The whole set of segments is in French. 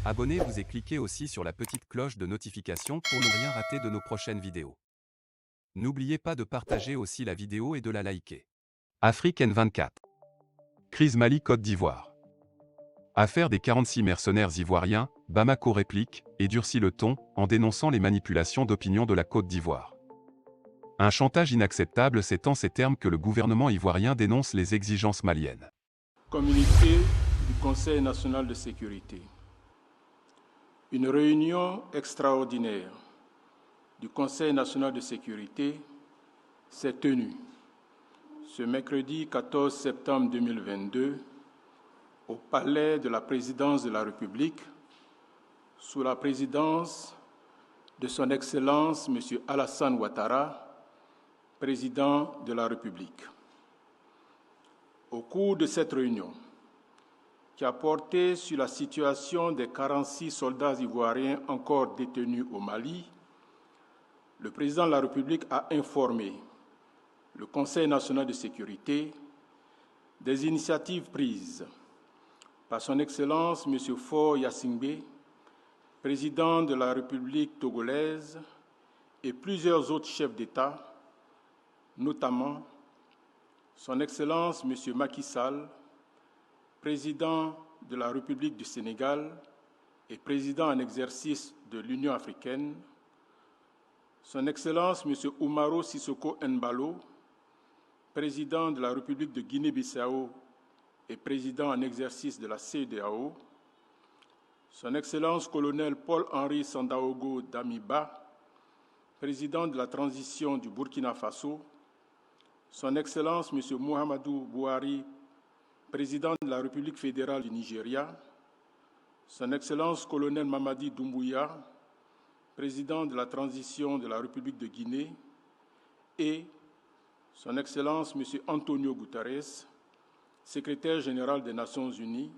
Abonnez-vous et cliquez aussi sur la petite cloche de notification pour ne rien rater de nos prochaines vidéos. N'oubliez pas de partager aussi la vidéo et de la liker. Afrique N24. Crise Mali-Côte d'Ivoire. Affaire des 46 mercenaires ivoiriens, Bamako réplique et durcit le ton en dénonçant les manipulations d'opinion de la Côte d'Ivoire. Un chantage inacceptable, c'est en ces termes que le gouvernement ivoirien dénonce les exigences maliennes. Communiqué du Conseil national de sécurité. Une réunion extraordinaire du Conseil national de sécurité s'est tenue ce mercredi 14 septembre 2022 au Palais de la Présidence de la République sous la présidence de Son Excellence M. Alassane Ouattara, Président de la République. Au cours de cette réunion, qui a porté sur la situation des 46 soldats ivoiriens encore détenus au Mali, le Président de la République a informé le Conseil national de sécurité des initiatives prises par Son Excellence M. Faure Gnassingbé, Président de la République togolaise, et plusieurs autres chefs d'État, notamment Son Excellence M. Macky Sall, Président de la République du Sénégal et Président en exercice de l'Union africaine, Son Excellence M. Umaro Sissoko Embalo, Président de la République de Guinée-Bissau et Président en exercice de la CEDEAO, Son Excellence Colonel Paul-Henri Sandaogo Damiba, Président de la transition du Burkina Faso, Son Excellence M. Muhammadu Buhari, Président de la République fédérale du Nigeria, Son Excellence Colonel Mamadi Doumbouya, Président de la transition de la République de Guinée, et Son Excellence M. Antonio Guterres, Secrétaire général des Nations Unies,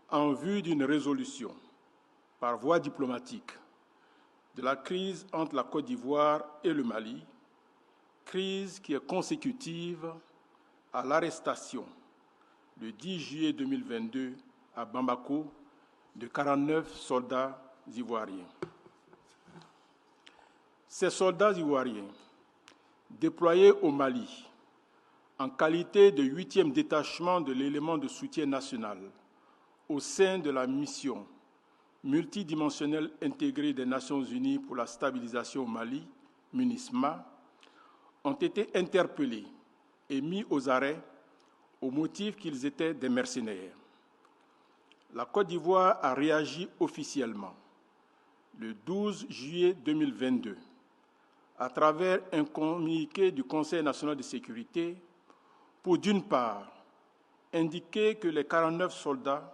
en vue d'une résolution par voie diplomatique de la crise entre la Côte d'Ivoire et le Mali, crise qui est consécutive à l'arrestation le 10 juillet 2022 à Bamako de 49 soldats ivoiriens. Ces soldats ivoiriens, déployés au Mali en qualité de 8e détachement de l'élément de soutien national au sein de la mission multidimensionnelle intégrée des Nations Unies pour la stabilisation au Mali, MINUSMA, ont été interpellés et mis aux arrêts au motif qu'ils étaient des mercenaires. La Côte d'Ivoire a réagi officiellement le 12 juillet 2022 à travers un communiqué du Conseil national de sécurité pour, d'une part, indiquer que les 49 soldats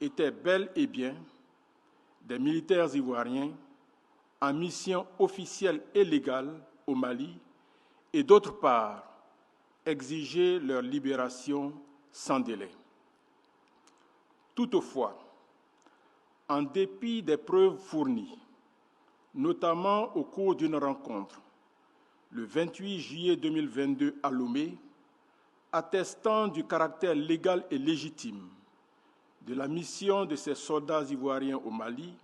étaient bel et bien des militaires ivoiriens en mission officielle et légale au Mali, et d'autre part, exiger leur libération sans délai. Toutefois, en dépit des preuves fournies, notamment au cours d'une rencontre le 28 juillet 2022 à Lomé, attestant du caractère légal et légitime de la mission de ces soldats ivoiriens au Mali,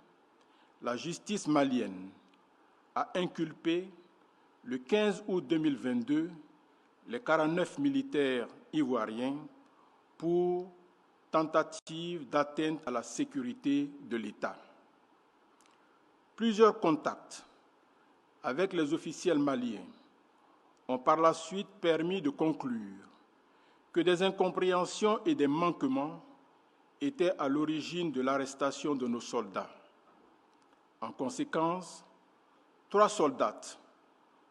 la justice malienne a inculpé le 15 août 2022 les 49 militaires ivoiriens pour tentative d'atteinte à la sécurité de l'État. Plusieurs contacts avec les officiels maliens ont par la suite permis de conclure que des incompréhensions et des manquements étaient à l'origine de l'arrestation de nos soldats. En conséquence, 3 soldats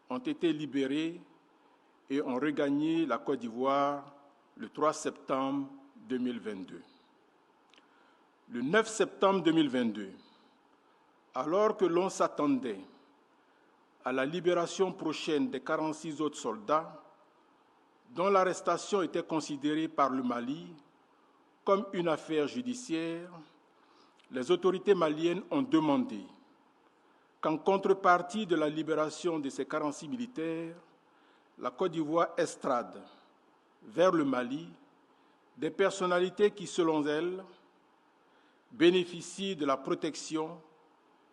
ont été libérés et ont regagné la Côte d'Ivoire le 3 septembre 2022. Le 9 septembre 2022, alors que l'on s'attendait à la libération prochaine des 46 autres soldats, dont l'arrestation était considérée par le Mali comme une affaire judiciaire, les autorités maliennes ont demandé qu'en contrepartie de la libération de ces 46 militaires, la Côte d'Ivoire extrade vers le Mali des personnalités qui, selon elles, bénéficient de la protection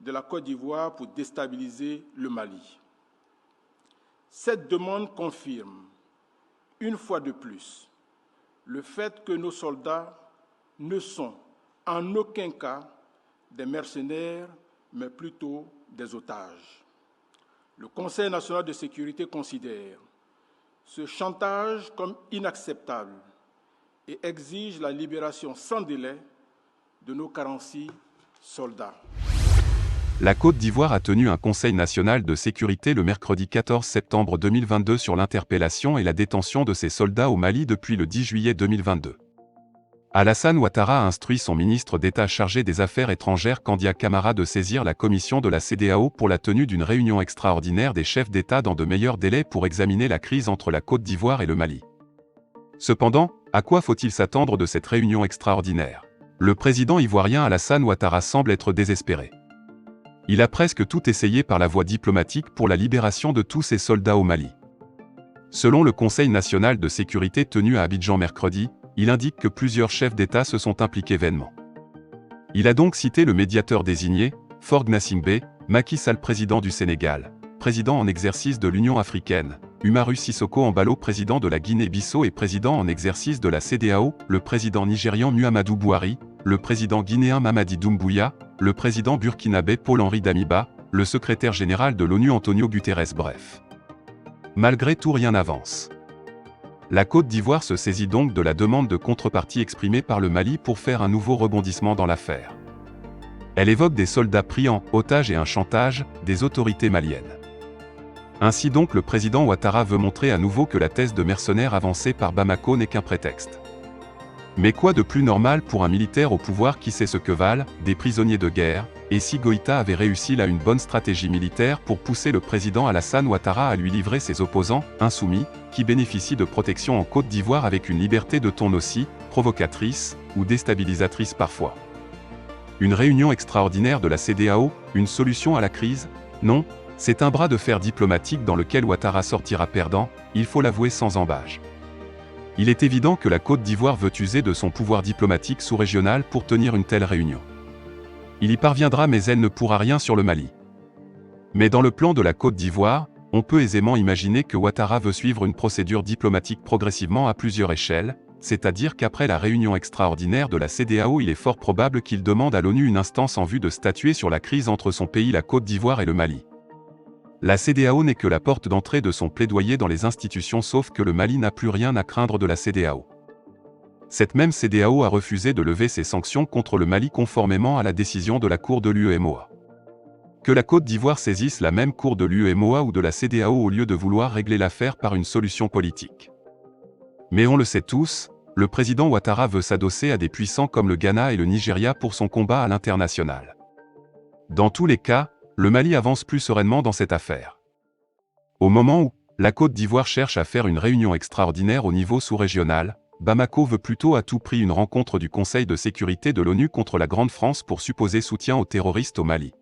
de la Côte d'Ivoire pour déstabiliser le Mali. Cette demande confirme, une fois de plus, le fait que nos soldats ne sont en aucun cas des mercenaires, mais plutôt des otages. Le Conseil national de sécurité considère ce chantage comme inacceptable et exige la libération sans délai de nos 46 soldats. La Côte d'Ivoire a tenu un Conseil national de sécurité le mercredi 14 septembre 2022 sur l'interpellation et la détention de ses soldats au Mali depuis le 10 juillet 2022. Alassane Ouattara a instruit son ministre d'État chargé des Affaires étrangères Kandia Camara de saisir la commission de la CEDEAO pour la tenue d'une réunion extraordinaire des chefs d'État dans de meilleurs délais pour examiner la crise entre la Côte d'Ivoire et le Mali. Cependant, à quoi faut-il s'attendre de cette réunion extraordinaire? Le président ivoirien Alassane Ouattara semble être désespéré. Il a presque tout essayé par la voie diplomatique pour la libération de tous ses soldats au Mali. Selon le Conseil national de sécurité tenu à Abidjan mercredi, il indique que plusieurs chefs d'État se sont impliqués vainement. Il a donc cité le médiateur désigné, Faure Gnassingbé, Macky Sall président du Sénégal, président en exercice de l'Union africaine, Umaru Sissoko Embalo président de la Guinée-Bissau et président en exercice de la CEDEAO, le président nigérian Muhammadu Buhari, le président guinéen Mamadi Doumbouya, le président burkinabé Paul-Henri Damiba, le secrétaire général de l'ONU Antonio Guterres bref. Malgré tout rien n'avance. La Côte d'Ivoire se saisit donc de la demande de contrepartie exprimée par le Mali pour faire un nouveau rebondissement dans l'affaire. Elle évoque des soldats pris en otage et un chantage des autorités maliennes. Ainsi donc le président Ouattara veut montrer à nouveau que la thèse de mercenaires avancée par Bamako n'est qu'un prétexte. Mais quoi de plus normal pour un militaire au pouvoir qui sait ce que valent des prisonniers de guerre, et si Goïta avait réussi là une bonne stratégie militaire pour pousser le président Alassane Ouattara à lui livrer ses opposants, insoumis, qui bénéficient de protection en Côte d'Ivoire avec une liberté de ton aussi, provocatrice, ou déstabilisatrice parfois. Une réunion extraordinaire de la CEDEAO, une solution à la crise? Non, c'est un bras de fer diplomatique dans lequel Ouattara sortira perdant, il faut l'avouer sans ambages. Il est évident que la Côte d'Ivoire veut user de son pouvoir diplomatique sous-régional pour tenir une telle réunion. Il y parviendra mais elle ne pourra rien sur le Mali. Mais dans le plan de la Côte d'Ivoire, on peut aisément imaginer que Ouattara veut suivre une procédure diplomatique progressivement à plusieurs échelles, c'est-à-dire qu'après la réunion extraordinaire de la CEDEAO il est fort probable qu'il demande à l'ONU une instance en vue de statuer sur la crise entre son pays la Côte d'Ivoire et le Mali. La CEDEAO n'est que la porte d'entrée de son plaidoyer dans les institutions sauf que le Mali n'a plus rien à craindre de la CEDEAO. Cette même CEDEAO a refusé de lever ses sanctions contre le Mali conformément à la décision de la Cour de l'UEMOA. Que la Côte d'Ivoire saisisse la même Cour de l'UEMOA ou de la CEDEAO au lieu de vouloir régler l'affaire par une solution politique. Mais on le sait tous, le président Ouattara veut s'adosser à des puissants comme le Ghana et le Nigeria pour son combat à l'international. Dans tous les cas, le Mali avance plus sereinement dans cette affaire. Au moment où la Côte d'Ivoire cherche à faire une réunion extraordinaire au niveau sous-régional, Bamako veut plutôt à tout prix une rencontre du Conseil de sécurité de l'ONU contre la Grande France pour supposer soutien aux terroristes au Mali.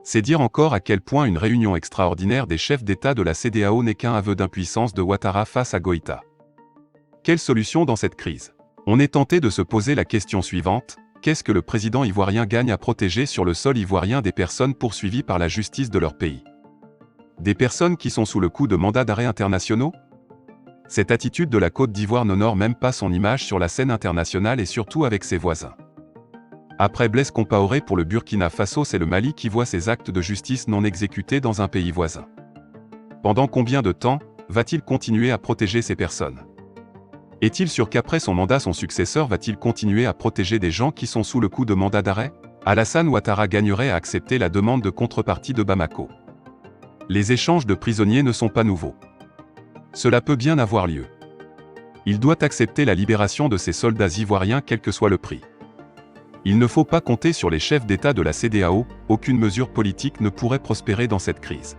C'est dire encore à quel point une réunion extraordinaire des chefs d'État de la CEDEAO n'est qu'un aveu d'impuissance de Ouattara face à Goïta. Quelle solution dans cette crise? On est tenté de se poser la question suivante. Qu'est-ce que le président ivoirien gagne à protéger sur le sol ivoirien des personnes poursuivies par la justice de leur pays? Des personnes qui sont sous le coup de mandats d'arrêt internationaux? Cette attitude de la Côte d'Ivoire n'honore même pas son image sur la scène internationale et surtout avec ses voisins. Après Blaise Compaoré pour le Burkina Faso, c'est le Mali qui voit ses actes de justice non exécutés dans un pays voisin. Pendant combien de temps va-t-il continuer à protéger ces personnes? Est-il sûr qu'après son mandat son successeur va-t-il continuer à protéger des gens qui sont sous le coup de mandat d'arrêt? Alassane Ouattara gagnerait à accepter la demande de contrepartie de Bamako. Les échanges de prisonniers ne sont pas nouveaux. Cela peut bien avoir lieu. Il doit accepter la libération de ses soldats ivoiriens quel que soit le prix. Il ne faut pas compter sur les chefs d'État de la CEDEAO, aucune mesure politique ne pourrait prospérer dans cette crise.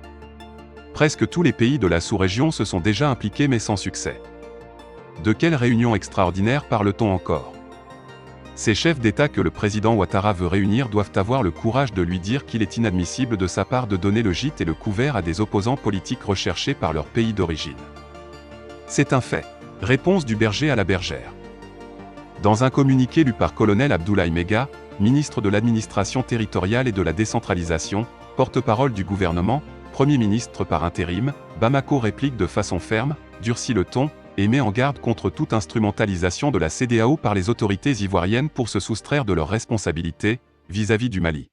Presque tous les pays de la sous-région se sont déjà impliqués mais sans succès. De quelle réunion extraordinaire parle-t-on encore? Ces chefs d'État que le président Ouattara veut réunir doivent avoir le courage de lui dire qu'il est inadmissible de sa part de donner le gîte et le couvert à des opposants politiques recherchés par leur pays d'origine. C'est un fait. Réponse du berger à la bergère. Dans un communiqué lu par colonel Abdoulaye Mega, ministre de l'Administration territoriale et de la décentralisation, porte-parole du gouvernement, Premier ministre par intérim, Bamako réplique de façon ferme, durcit le ton, et met en garde contre toute instrumentalisation de la CEDEAO par les autorités ivoiriennes pour se soustraire de leurs responsabilités vis-à-vis du Mali.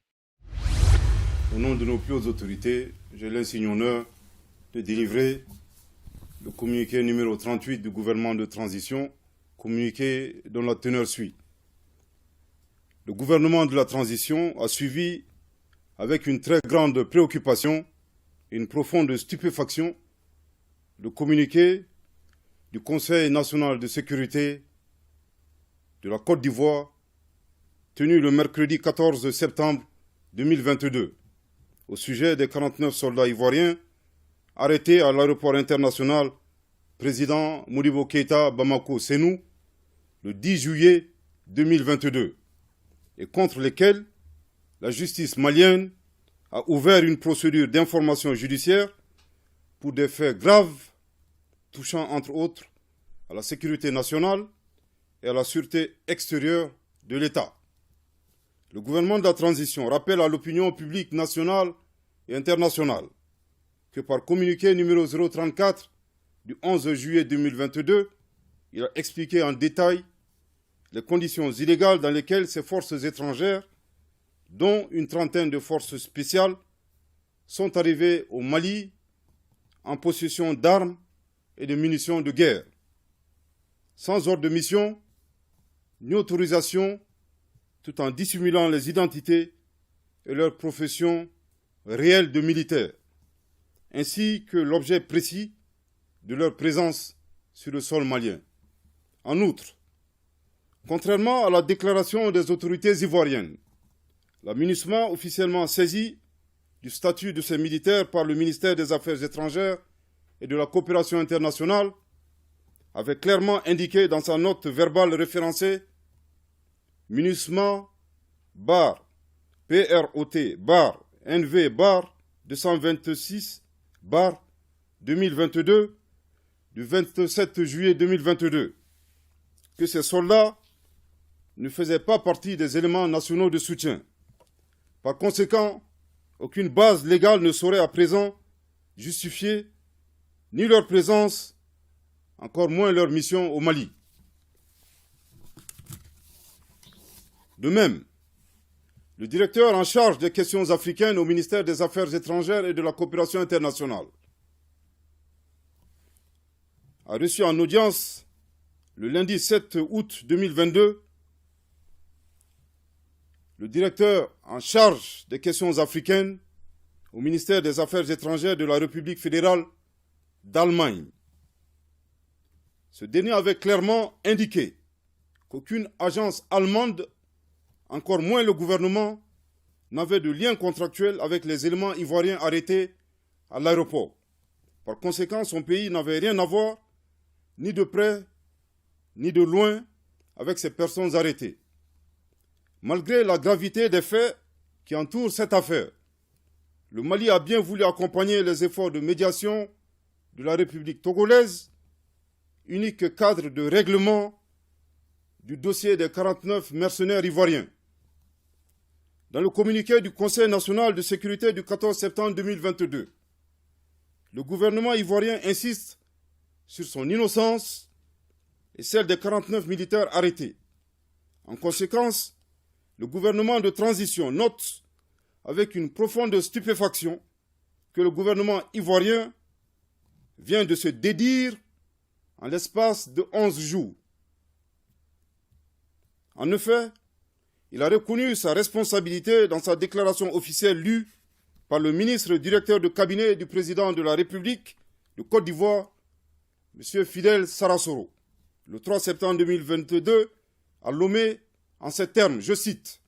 Au nom de nos plus hautes autorités, j'ai l'insigne honneur de délivrer le communiqué numéro 38 du gouvernement de transition, communiqué dont la teneur suit. Le gouvernement de la transition a suivi avec une très grande préoccupation et une profonde stupéfaction le communiqué du Conseil national de sécurité de la Côte d'Ivoire tenu le mercredi 14 septembre 2022 au sujet des 49 soldats ivoiriens arrêtés à l'aéroport international président Modibo Keïta Bamako Sénou le 10 juillet 2022 et contre lesquels la justice malienne a ouvert une procédure d'information judiciaire pour des faits graves touchant entre autres à la sécurité nationale et à la sûreté extérieure de l'État. Le gouvernement de la transition rappelle à l'opinion publique nationale et internationale que par communiqué numéro 034 du 11 juillet 2022, il a expliqué en détail les conditions illégales dans lesquelles ces forces étrangères, dont une trentaine de forces spéciales, sont arrivées au Mali en possession d'armes et de munitions de guerre, sans ordre de mission ni autorisation, tout en dissimulant les identités et leur profession réelle de militaires, ainsi que l'objet précis de leur présence sur le sol malien. En outre, contrairement à la déclaration des autorités ivoiriennes, la MINUSMA, officiellement saisie du statut de ces militaires par le ministère des Affaires étrangères et de la coopération internationale, avait clairement indiqué dans sa note verbale référencée MINUSMA bar PROT bar NV bar 226 bar 2022 du 27 juillet 2022 que ces soldats ne faisaient pas partie des éléments nationaux de soutien. Par conséquent, aucune base légale ne saurait à présent justifier ni leur présence, encore moins leur mission au Mali. De même, le directeur en charge des questions africaines au ministère des Affaires étrangères et de la coopération internationale a reçu en audience le lundi 7 août 2022 le directeur en charge des questions africaines au ministère des Affaires étrangères de la République fédérale d'Allemagne. Ce dernier avait clairement indiqué qu'aucune agence allemande, encore moins le gouvernement, n'avait de lien contractuel avec les éléments ivoiriens arrêtés à l'aéroport. Par conséquent, son pays n'avait rien à voir, ni de près, ni de loin, avec ces personnes arrêtées. Malgré la gravité des faits qui entourent cette affaire, le Mali a bien voulu accompagner les efforts de médiation de la République togolaise, unique cadre de règlement du dossier des 49 mercenaires ivoiriens. Dans le communiqué du Conseil national de sécurité du 14 septembre 2022, le gouvernement ivoirien insiste sur son innocence et celle des 49 militaires arrêtés. En conséquence, le gouvernement de transition note avec une profonde stupéfaction que le gouvernement ivoirien vient de se dédire en l'espace de 11 jours. En effet, il a reconnu sa responsabilité dans sa déclaration officielle lue par le ministre directeur de cabinet du président de la République de Côte d'Ivoire, M. Fidel Sarasoro, le 3 septembre 2022, à Lomé, en ces termes, je cite,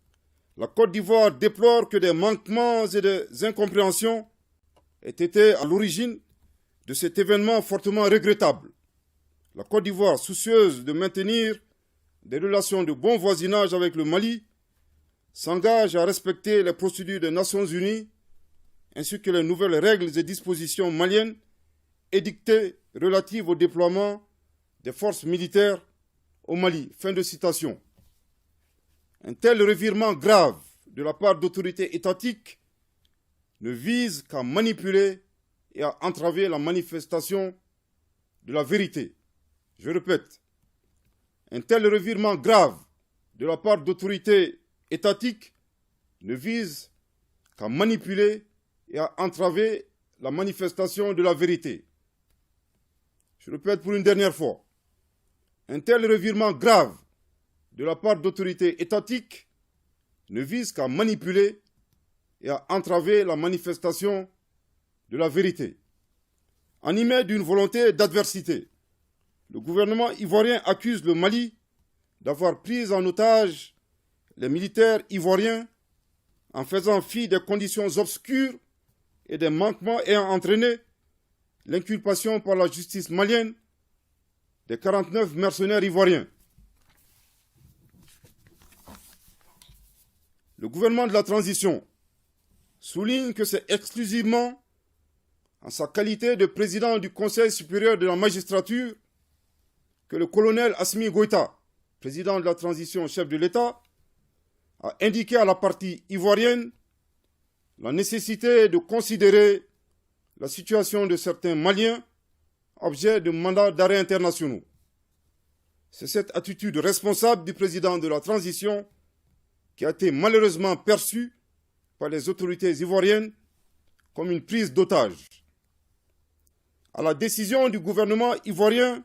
« La Côte d'Ivoire déplore que des manquements et des incompréhensions aient été à l'origine de cet événement fortement regrettable. La Côte d'Ivoire, soucieuse de maintenir des relations de bon voisinage avec le Mali, s'engage à respecter les procédures des Nations Unies ainsi que les nouvelles règles et dispositions maliennes édictées relatives au déploiement des forces militaires au Mali. » Fin de citation. Un tel revirement grave de la part d'autorités étatiques ne vise qu'à manipuler et à entraver la manifestation de la vérité. Je répète, un tel revirement grave de la part d'autorités étatiques ne vise qu'à manipuler et à entraver la manifestation de la vérité. Je répète pour une dernière fois, un tel revirement grave de la part d'autorités étatiques ne vise qu'à manipuler et à entraver la manifestation de la vérité. Animé d'une volonté d'adversité, le gouvernement ivoirien accuse le Mali d'avoir pris en otage les militaires ivoiriens en faisant fi des conditions obscures et des manquements ayant entraîné l'inculpation par la justice malienne des 49 mercenaires ivoiriens. Le gouvernement de la transition souligne que c'est exclusivement en sa qualité de président du Conseil supérieur de la magistrature que le colonel Assimi Goïta, président de la transition, chef de l'État, a indiqué à la partie ivoirienne la nécessité de considérer la situation de certains Maliens objet de mandats d'arrêt internationaux. C'est cette attitude responsable du président de la transition qui a été malheureusement perçue par les autorités ivoiriennes comme une prise d'otage. À la décision du gouvernement ivoirien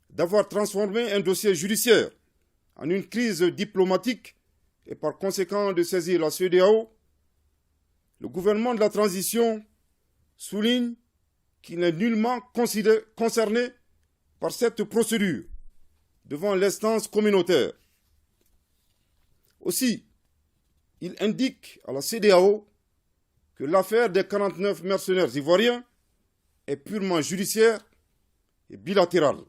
d'avoir transformé un dossier judiciaire en une crise diplomatique et par conséquent de saisir la CEDEAO, le gouvernement de la transition souligne qu'il n'est nullement concerné par cette procédure devant l'instance communautaire. Aussi, il indique à la CEDEAO que l'affaire des 49 mercenaires ivoiriens est purement judiciaire et bilatérale.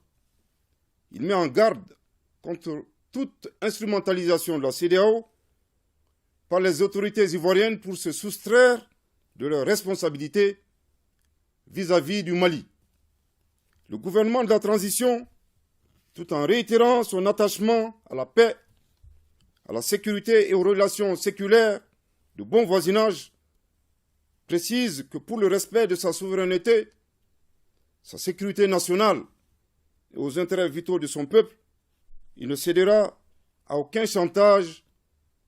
Il met en garde contre toute instrumentalisation de la CEDEAO par les autorités ivoiriennes pour se soustraire de leurs responsabilités vis-à-vis du Mali. Le gouvernement de la transition, tout en réitérant son attachement à la paix, à la sécurité et aux relations séculaires de bon voisinage, précise que pour le respect de sa souveraineté, sa sécurité nationale et aux intérêts vitaux de son peuple, il ne cédera à aucun chantage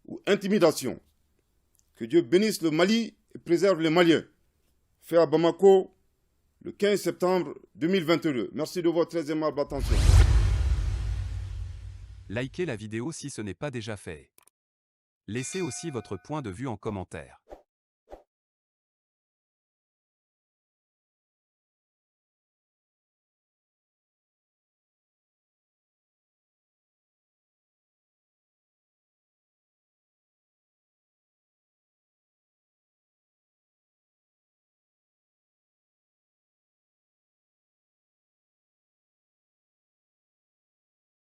ou intimidation. Que Dieu bénisse le Mali et préserve les Maliens. Fait à Bamako le 15 septembre 2022. Merci de votre très aimable attention. Likez la vidéo si ce n'est pas déjà fait. Laissez aussi votre point de vue en commentaire.